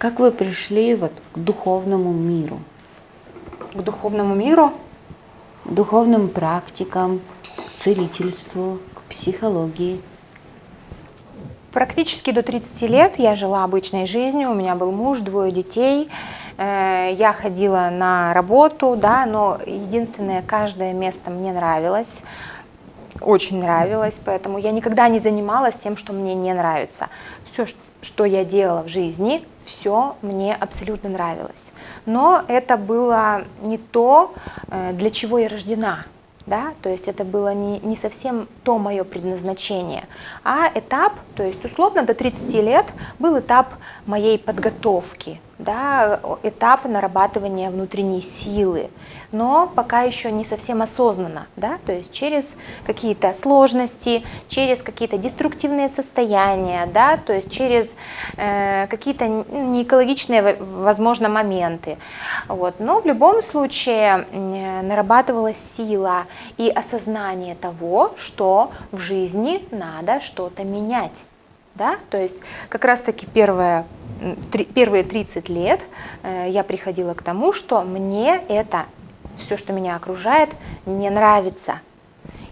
Как вы пришли вот к духовному миру, К духовному миру? духовным практикам, к целительству, к психологии? Практически до 30 лет я жила обычной жизнью, у меня был муж, 2 детей, я ходила на работу, да, но единственное, каждое место мне нравилось, очень нравилось, поэтому я никогда не занималась тем, что мне не нравится. Все, что я делала в жизни, все мне абсолютно нравилось. Но это было не то, для чего я рождена. Да? То есть это было не совсем то мое предназначение, а этап, то есть условно до 30 лет был этап моей подготовки, да, этап нарабатывания внутренней силы, но пока еще не совсем осознанно, да, то есть через какие-то сложности, через какие-то деструктивные состояния, да, то есть через какие-то неэкологичные, возможно, моменты. Вот. Но в любом случае нарабатывалась сила и осознание того, что в жизни надо что-то менять. Да? То есть как раз-таки первые 30 лет я приходила к тому, что мне это, все, что меня окружает, не нравится.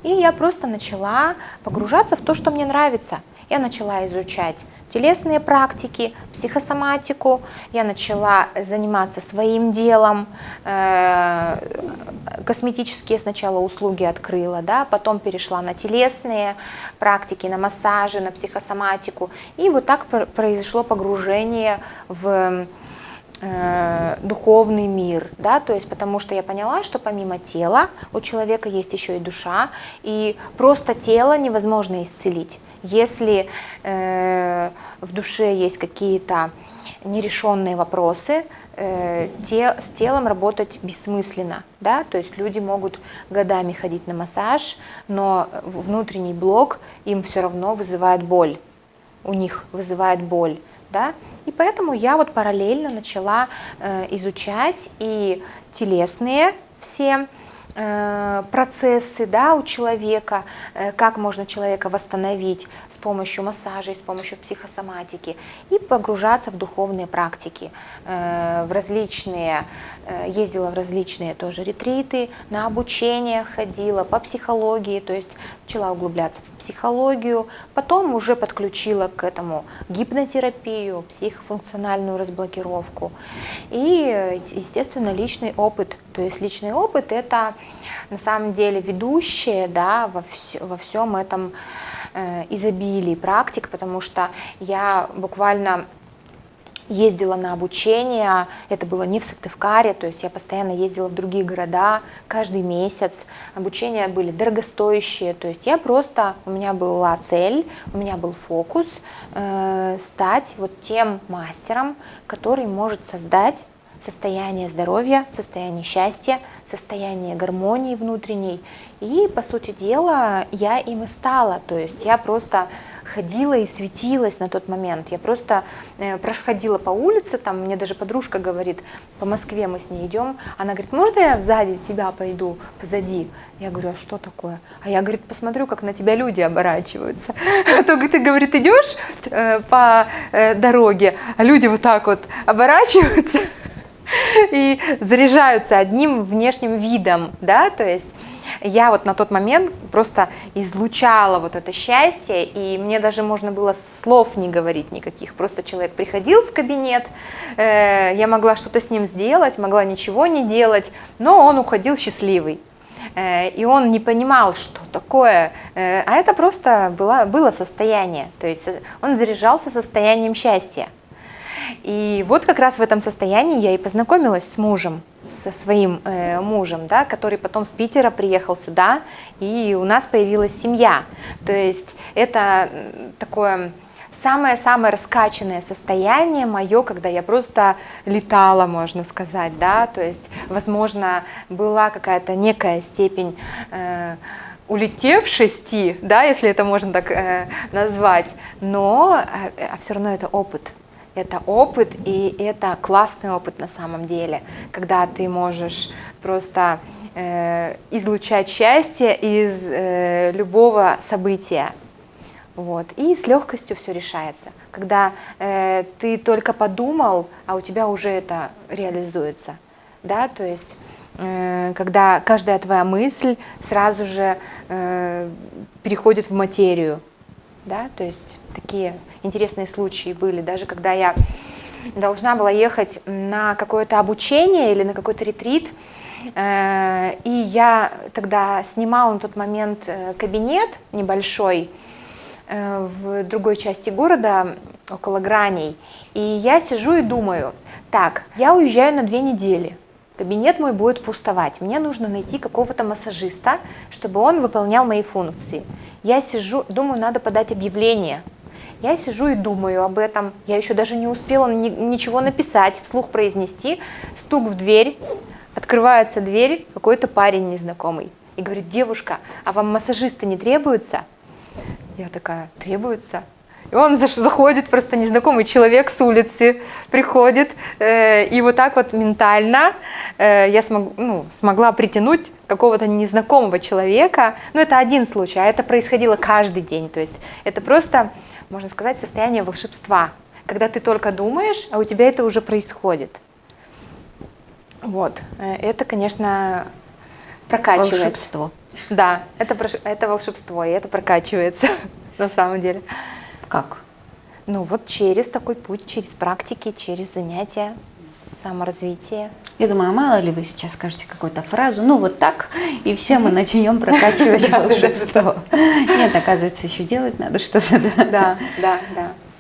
И я просто начала погружаться в то, что мне нравится. Я начала изучать телесные практики, психосоматику, я начала заниматься своим делом, косметические сначала услуги открыла, да, потом перешла на телесные практики, на массажи, на психосоматику. И вот так произошло погружение в духовный мир, да, то есть потому что я поняла, что помимо тела у человека есть еще и душа, и просто тело невозможно исцелить. Если в душе есть какие-то нерешенные вопросы, с телом работать бессмысленно, да, то есть люди могут годами ходить на массаж, но внутренний блок им все равно вызывает боль, у них вызывает боль. Да? И поэтому я вот параллельно начала изучать и телесные все процессы, да, у человека, как можно человека восстановить с помощью массажей, с помощью психосоматики, и погружаться в духовные практики, ездила в различные тоже ретриты, на обучение ходила по психологии, то есть начала углубляться в психологию, потом уже подключила к этому гипнотерапию, психофункциональную разблокировку и, естественно, личный опыт. То есть личный опыт – это на самом деле ведущее, да, во всем этом изобилии практик, потому что я буквально ездила на обучение, это было не в Сыктывкаре, то есть я постоянно ездила в другие города каждый месяц, обучения были дорогостоящие, то есть у меня была цель, у меня был фокус стать вот тем мастером, который может создать состояние здоровья, состояние счастья, состояние гармонии внутренней. И, по сути дела, я им и стала. То есть я просто ходила и светилась на тот момент. Я просто проходила по улице, там мне даже подружка говорит, по Москве мы с ней идем, она говорит, можно я сзади тебя пойду, позади? Я говорю, а что такое? А я, говорит, посмотрю, как на тебя люди оборачиваются. А то ты, говорит, идешь по дороге, а люди вот так вот оборачиваются и заряжаются одним внешним видом, да, то есть я вот на тот момент просто излучала вот это счастье, и мне даже можно было слов не говорить никаких, просто человек приходил в кабинет, я могла что-то с ним сделать, могла ничего не делать, но он уходил счастливый. И он не понимал, что такое, а это просто было состояние, то есть он заряжался состоянием счастья. И вот как раз в этом состоянии я и познакомилась с мужем, со своим мужем, да, который потом с Питера приехал сюда, и у нас появилась семья. То есть это такое самое-самое раскачанное состояние мое, когда я просто летала, можно сказать, да, то есть, возможно, была какая-то некая степень улетевшести, да, если это можно так назвать, но все равно это опыт. Это опыт, и это классный опыт на самом деле, когда ты можешь просто излучать счастье из любого события. Вот. И с легкостью все решается. Когда ты только подумал, а у тебя уже это реализуется. Да? То есть, когда каждая твоя мысль сразу же переходит в материю. Да? То есть такие интересные случаи были. Даже когда я должна была ехать на какое-то обучение или на какой-то ретрит, и я тогда снимала на тот момент кабинет небольшой в другой части города, около Граней. И я сижу и думаю, так, я уезжаю на 2 недели, кабинет мой будет пустовать, мне нужно найти какого-то массажиста, чтобы он выполнял мои функции. Я сижу, думаю, надо подать объявление. Я сижу и думаю об этом, я еще даже не успела ничего написать, вслух произнести, стук в дверь, открывается дверь, какой-то парень незнакомый и говорит: девушка, а вам массажисты не требуются? Я такая: требуется. И он заходит, просто незнакомый человек с улицы, приходит, и вот так вот ментально я смогла притянуть какого-то незнакомого человека. Но это один случай, а это происходило каждый день. То есть это просто, можно сказать, состояние волшебства, когда ты только думаешь, а у тебя это уже происходит. Вот, это, конечно, прокачивает. Волшебство. Да, это волшебство, и это прокачивается на самом деле. Как? Ну вот через такой путь, через практики, через занятия, саморазвитие. Я думаю, а мало ли вы сейчас скажете какую-то фразу, ну вот так, и все мы начнем прокачивать волшебство. Нет, оказывается, еще делать надо что-то. Да.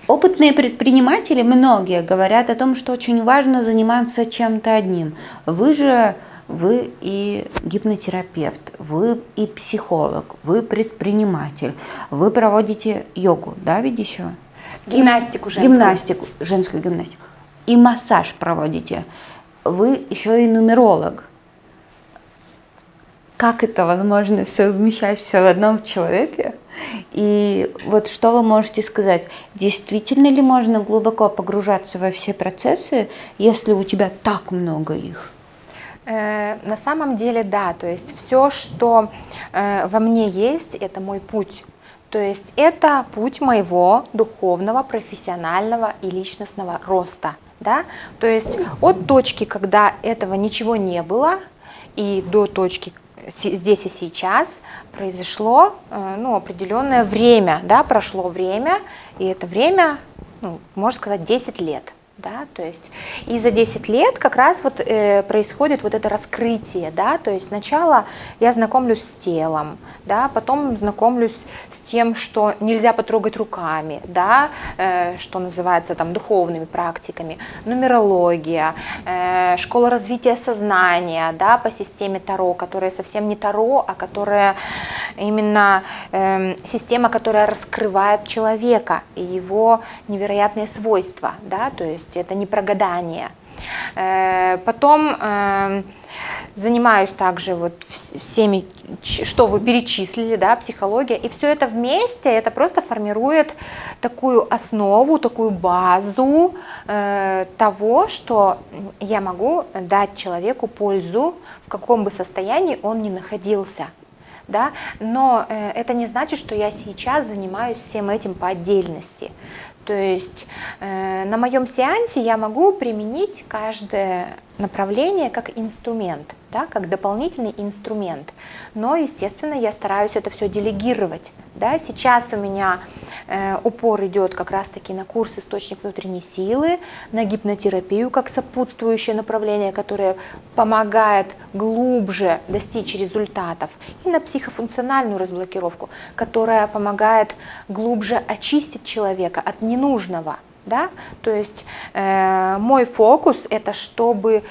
Опытные предприниматели, многие говорят о том, что очень важно заниматься чем-то одним. Вы и гипнотерапевт, вы и психолог, вы предприниматель, вы проводите йогу, да, ведь еще? Гимнастику женскую. Гимнастику, женскую гимнастику. И массаж проводите. Вы еще и нумеролог. Как это возможно совмещать все в одном человеке? И вот что вы можете сказать? Действительно ли можно глубоко погружаться во все процессы, если у тебя так много их? На самом деле, да, то есть все, что во мне есть, это мой путь. То есть это путь моего духовного, профессионального и личностного роста. Да? То есть от точки, когда этого ничего не было, и до точки здесь и сейчас произошло определенное время, да, прошло время, и это время, можно сказать, 10 лет. Да, то есть и за 10 лет как раз вот происходит вот это раскрытие, да, то есть сначала я знакомлюсь с телом, да, потом знакомлюсь с тем, что нельзя потрогать руками, да, что называется там духовными практиками, нумерология, школа развития сознания, да, по системе Таро, которая совсем не Таро, а которая именно система, которая раскрывает человека и его невероятные свойства, да, то есть это не про гадание. Потом занимаюсь также вот всеми, что вы перечислили, да, психология, и все это вместе, это просто формирует такую основу, такую базу того, что я могу дать человеку пользу, в каком бы состоянии он ни находился. Да? Но это не значит, что я сейчас занимаюсь всем этим по отдельности. То есть на моем сеансе я могу применить каждое направление как инструмент, да, как дополнительный инструмент. Но, естественно, я стараюсь это все делегировать. Да. Сейчас у меня упор идет как раз-таки на курс «Источник внутренней силы», на гипнотерапию как сопутствующее направление, которое помогает глубже достичь результатов, и на психофункциональную разблокировку, которая помогает глубже очистить человека от ненужного. Да? То есть мой фокус это чтобы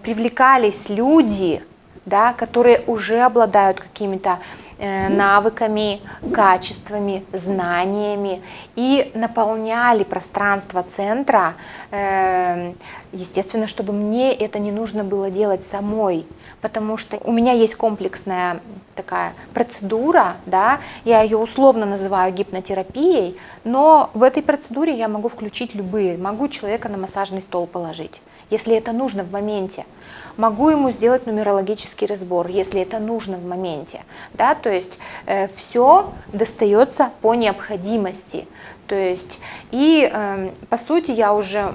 привлекались люди, да, которые уже обладают какими-то навыками, качествами, знаниями и наполняли пространство центра, естественно, чтобы мне это не нужно было делать самой, потому что у меня есть комплексная такая процедура, да, я ее условно называю гипнотерапией, но в этой процедуре я могу включить любые, могу человека на массажный стол положить, если это нужно в моменте, могу ему сделать нумерологический разбор, если это нужно в моменте, да, то то есть все достается по необходимости, то есть и по сути я уже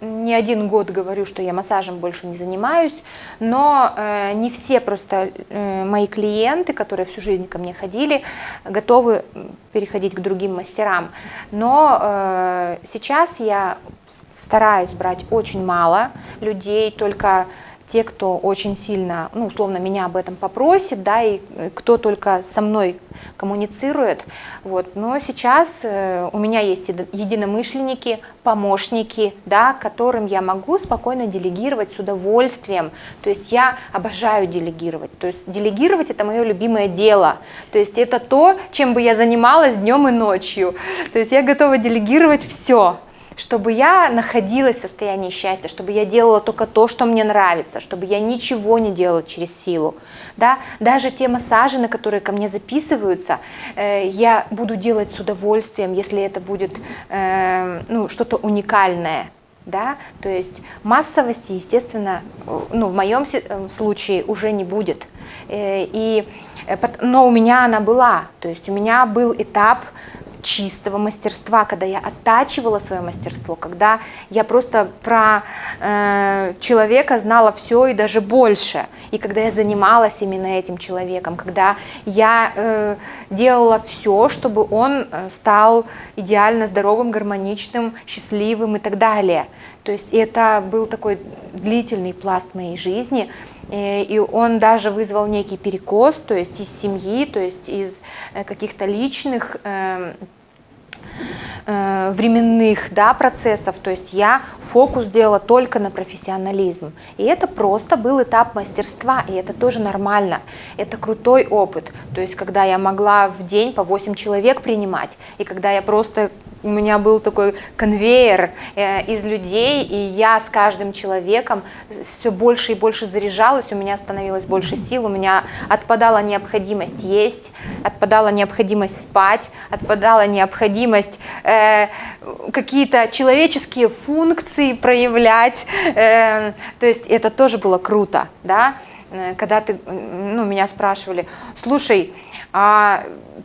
не 1 год говорю, что я массажем больше не занимаюсь, но не все просто мои клиенты, которые всю жизнь ко мне ходили, готовы переходить к другим мастерам. Но сейчас я стараюсь брать очень мало людей, только те, кто очень сильно, ну, условно, меня об этом попросит, да, и кто только со мной коммуницирует. Вот. Но сейчас у меня есть единомышленники, помощники, да, которым я могу спокойно делегировать с удовольствием. То есть я обожаю делегировать. То есть делегировать — это мое любимое дело. То есть это то, чем бы я занималась днем и ночью. То есть я готова делегировать все, чтобы я находилась в состоянии счастья, чтобы я делала только то, что мне нравится, чтобы я ничего не делала через силу. Да? Даже те массажи, на которые ко мне записываются, я буду делать с удовольствием, если это будет ну, что-то уникальное. Да? То есть массовости, естественно, ну, в моем случае уже не будет. Но у меня она была, то есть у меня был этап чистого мастерства, когда я оттачивала свое мастерство, когда я просто про человека знала все и даже больше, и когда я занималась именно этим человеком, когда я делала все, чтобы он стал идеально здоровым, гармоничным, счастливым и так далее. То есть это был такой длительный пласт моей жизни, и он даже вызвал некий перекос, то есть из семьи, то есть из каких-то личных временных, да, процессов, то есть я фокус делала только на профессионализм. И это просто был этап мастерства, и это тоже нормально. Это крутой опыт, то есть когда я могла в день по 8 человек принимать, и когда я просто... У меня был такой конвейер из людей, и я с каждым человеком все больше и больше заряжалась, у меня становилось больше сил, у меня отпадала необходимость есть, отпадала необходимость спать, отпадала необходимость какие-то человеческие функции проявлять. То есть это тоже было круто, да? Когда меня спрашивали: слушай,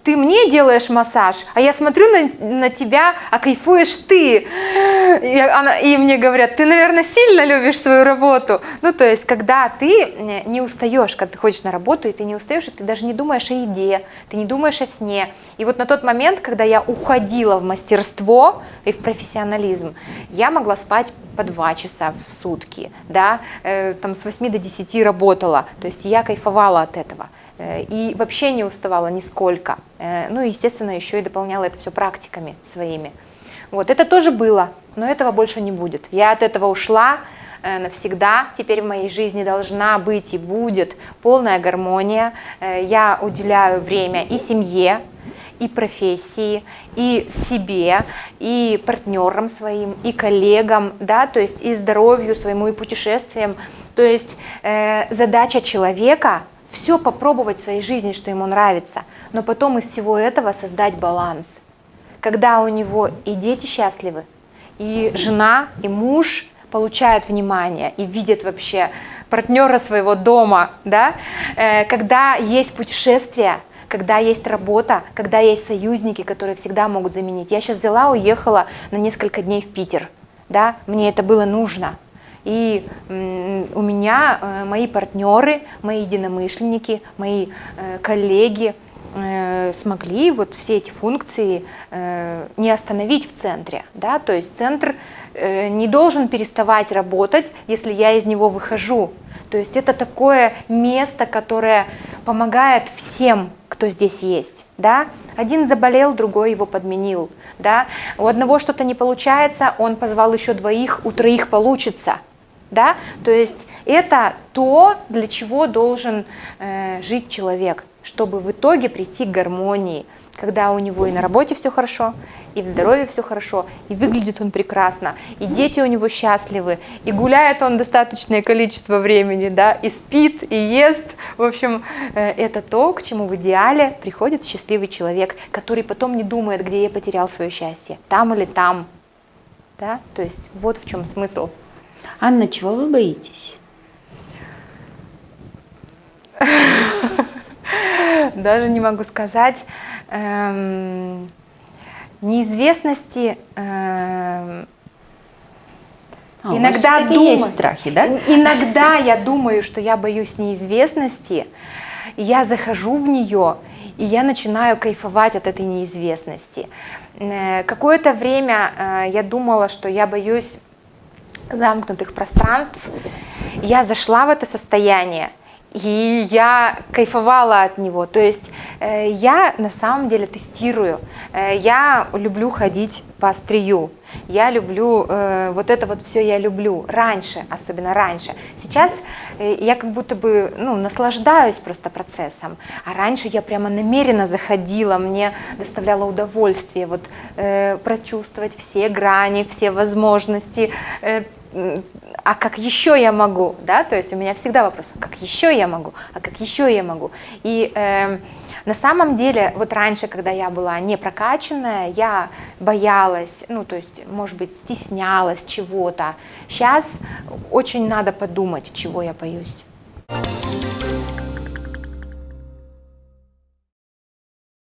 ты мне делаешь массаж, а я смотрю на тебя, а кайфуешь ты. И мне говорят: ты, наверное, сильно любишь свою работу. Ну, то есть, когда ты не устаешь, когда ты ходишь на работу, и ты не устаешь, и ты даже не думаешь о еде, ты не думаешь о сне. И вот на тот момент, когда я уходила в мастерство и в профессионализм, я могла спать по 2 часа в сутки, да, там с 8 до 10 работала, то есть я кайфовала от этого. И вообще не уставала нисколько. Ну и, естественно, еще и дополняла это все практиками своими. Вот, это тоже было, но этого больше не будет. Я от этого ушла навсегда. Теперь в моей жизни должна быть и будет полная гармония. Я уделяю время и семье, и профессии, и себе, и партнерам своим, и коллегам, да, то есть и здоровью своему, и путешествиям. То есть задача человека — все попробовать в своей жизни, что ему нравится, но потом из всего этого создать баланс. Когда у него и дети счастливы, и жена, и муж получают внимание и видят вообще партнера своего дома, да? Когда есть путешествия, когда есть работа, когда есть союзники, которые всегда могут заменить. Я сейчас уехала на несколько дней в Питер, да? Мне это было нужно. И у меня мои партнеры, мои единомышленники, мои коллеги смогли вот все эти функции не остановить в центре. Да? То есть центр не должен переставать работать, если я из него выхожу. То есть это такое место, которое помогает всем, кто здесь есть. Да? Один заболел, другой его подменил. Да? У одного что-то не получается, он позвал еще 2, у 3 получится. Да? То есть это то, для чего должен жить человек, чтобы в итоге прийти к гармонии, когда у него и на работе все хорошо, и в здоровье все хорошо, и выглядит он прекрасно, и дети у него счастливы, и гуляет он достаточное количество времени, да, и спит, и ест. В общем, это то, к чему в идеале приходит счастливый человек, который потом не думает, где я потерял свое счастье, там или там. Да? То есть вот в чем смысл. Анна, чего вы боитесь? Даже не могу сказать. Неизвестности иногда есть страхи, да? Иногда я думаю, что я боюсь неизвестности, я захожу в нее, и я начинаю кайфовать от этой неизвестности. Какое-то время я думала, что я боюсь замкнутых пространств. Я зашла в это состояние, и я кайфовала от него. То есть я на самом деле тестирую. Я люблю ходить по острию. Я люблю вот это вот все я люблю. Раньше, особенно раньше. Сейчас я как будто бы наслаждаюсь просто процессом. А раньше я прямо намеренно заходила, мне доставляло удовольствие вот, прочувствовать все грани, все возможности. А как еще я могу, да, то есть у меня всегда вопрос, как еще я могу, а как еще я могу. И на самом деле, вот раньше, когда я была не прокачанная, я боялась, то есть, может быть, стеснялась чего-то. Сейчас очень надо подумать, чего я боюсь.